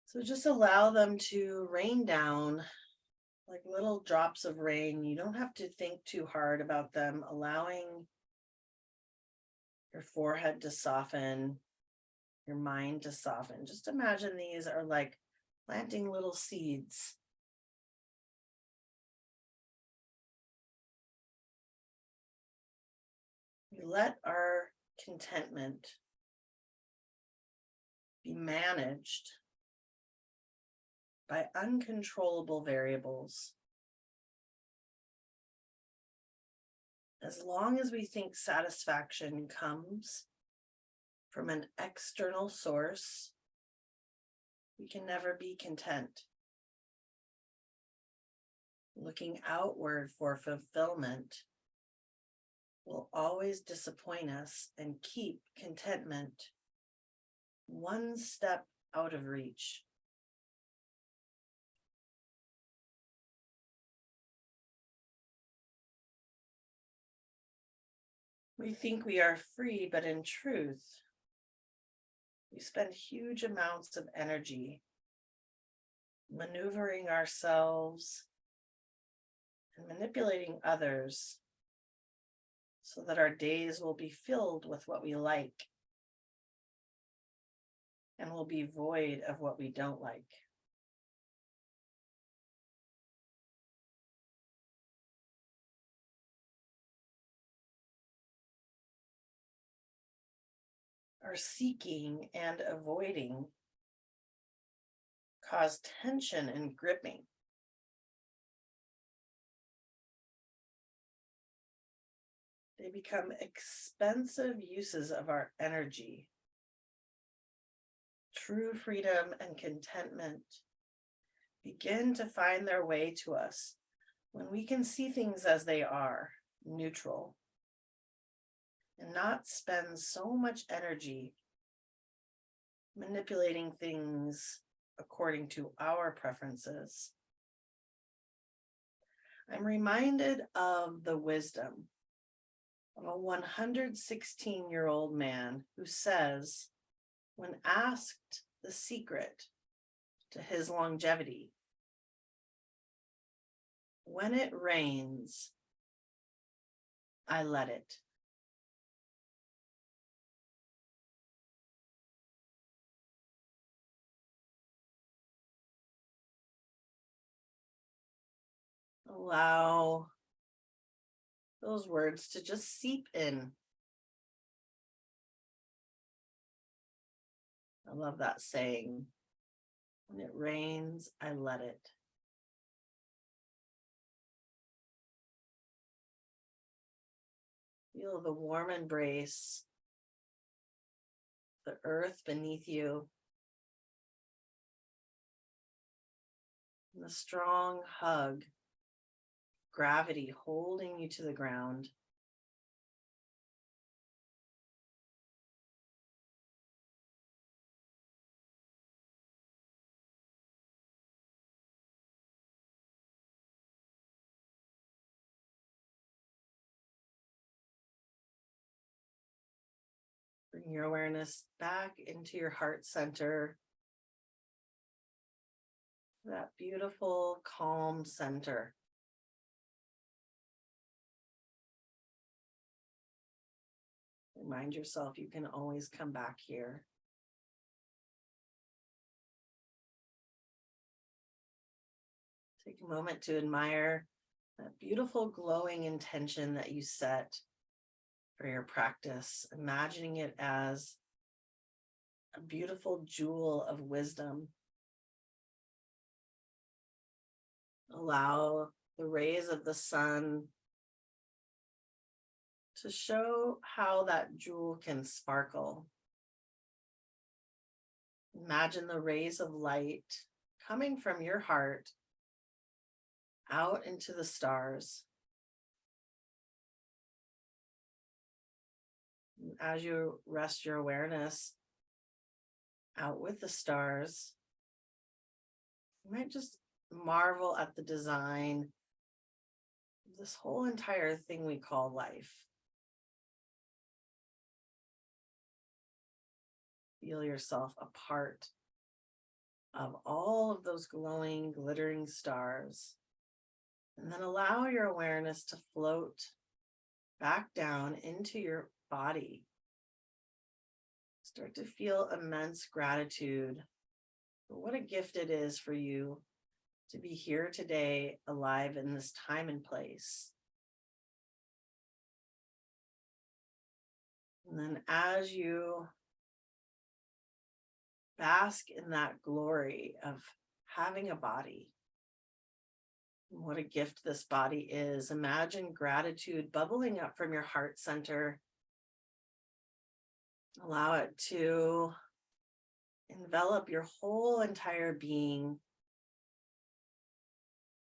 So just allow them to rain down like little drops of rain. You don't have to think too hard about them, allowing your forehead to soften, your mind to soften. Just imagine these are like planting little seeds. We let our contentment be managed by uncontrollable variables. As long as we think satisfaction comes from an external source, we can never be content. Looking outward for fulfillment will always disappoint us and keep contentment one step out of reach. We think we are free, but in truth, we spend huge amounts of energy maneuvering ourselves and manipulating others so that our days will be filled with what we like and will be void of what we don't like. Our seeking and avoiding cause tension and gripping. They become expensive uses of our energy. True freedom and contentment begin to find their way to us when we can see things as they are, neutral, and not spend so much energy manipulating things according to our preferences. I'm reminded of the wisdom of a 116-year-old man who says, when asked the secret to his longevity, "When it rains, I let it." Allow those words to just seep in. I love that saying. When it rains, I let it. Feel the warm embrace, the earth beneath you, and the strong hug, gravity holding you to the ground. Bring your awareness back into your heart center, that beautiful, calm center. Remind yourself you can always come back here. Take a moment to admire that beautiful glowing intention that you set for your practice, imagining it as a beautiful jewel of wisdom. Allow the rays of the sun to show how that jewel can sparkle. Imagine the rays of light coming from your heart out into the stars. As you rest your awareness out with the stars, you might just marvel at the design of this whole entire thing we call life. Feel yourself a part of all of those glowing, glittering stars. And then allow your awareness to float back down into your body. Start to feel immense gratitude for what a gift it is for you to be here today, alive in this time and place. And then as you bask in that glory of having a body, what a gift this body is, imagine gratitude bubbling up from your heart center. Allow it to envelop your whole entire being.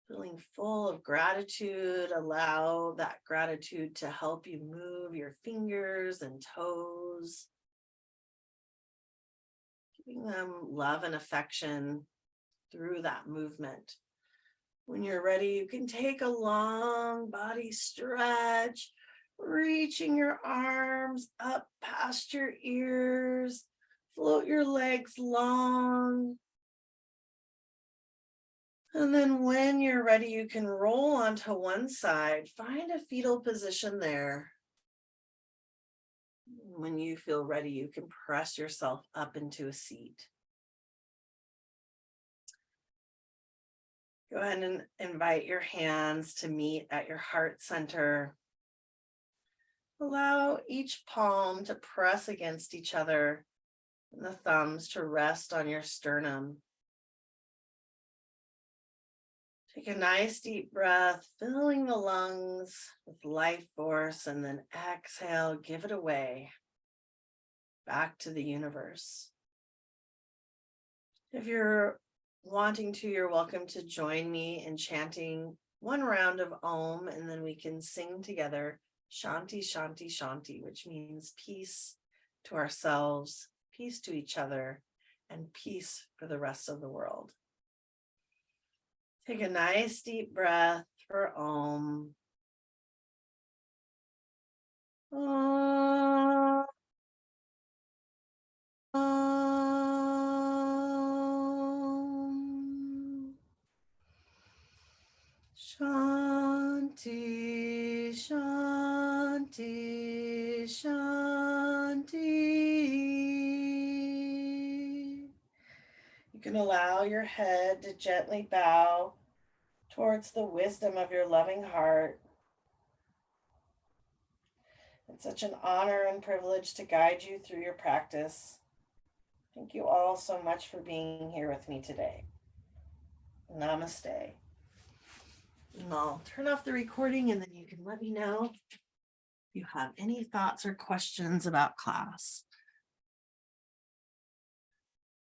Feeling full of gratitude, allow that gratitude to help you move your fingers and toes, giving them love and affection through that movement. When you're ready, you can take a long body stretch, reaching your arms up past your ears, float your legs long. And then when you're ready, you can roll onto one side, find a fetal position there. When you feel ready, you can press yourself up into a seat. Go ahead and invite your hands to meet at your heart center. Allow each palm to press against each other and the thumbs to rest on your sternum. Take a nice deep breath, filling the lungs with life force, and then exhale, give it away back to the universe. If you're wanting to, you're welcome to join me in chanting one round of Om, and then we can sing together Shanti, Shanti, Shanti, which means peace to ourselves, peace to each other, and peace for the rest of the world. Take a nice deep breath for Om. Om. Om. Shanti, Shanti, Shanti. You can allow your head to gently bow towards the wisdom of your loving heart. It's such an honor and privilege to guide you through your practice. Thank you all so much for being here with me today. Namaste. And I'll turn off the recording and then you can let me know if you have any thoughts or questions about class.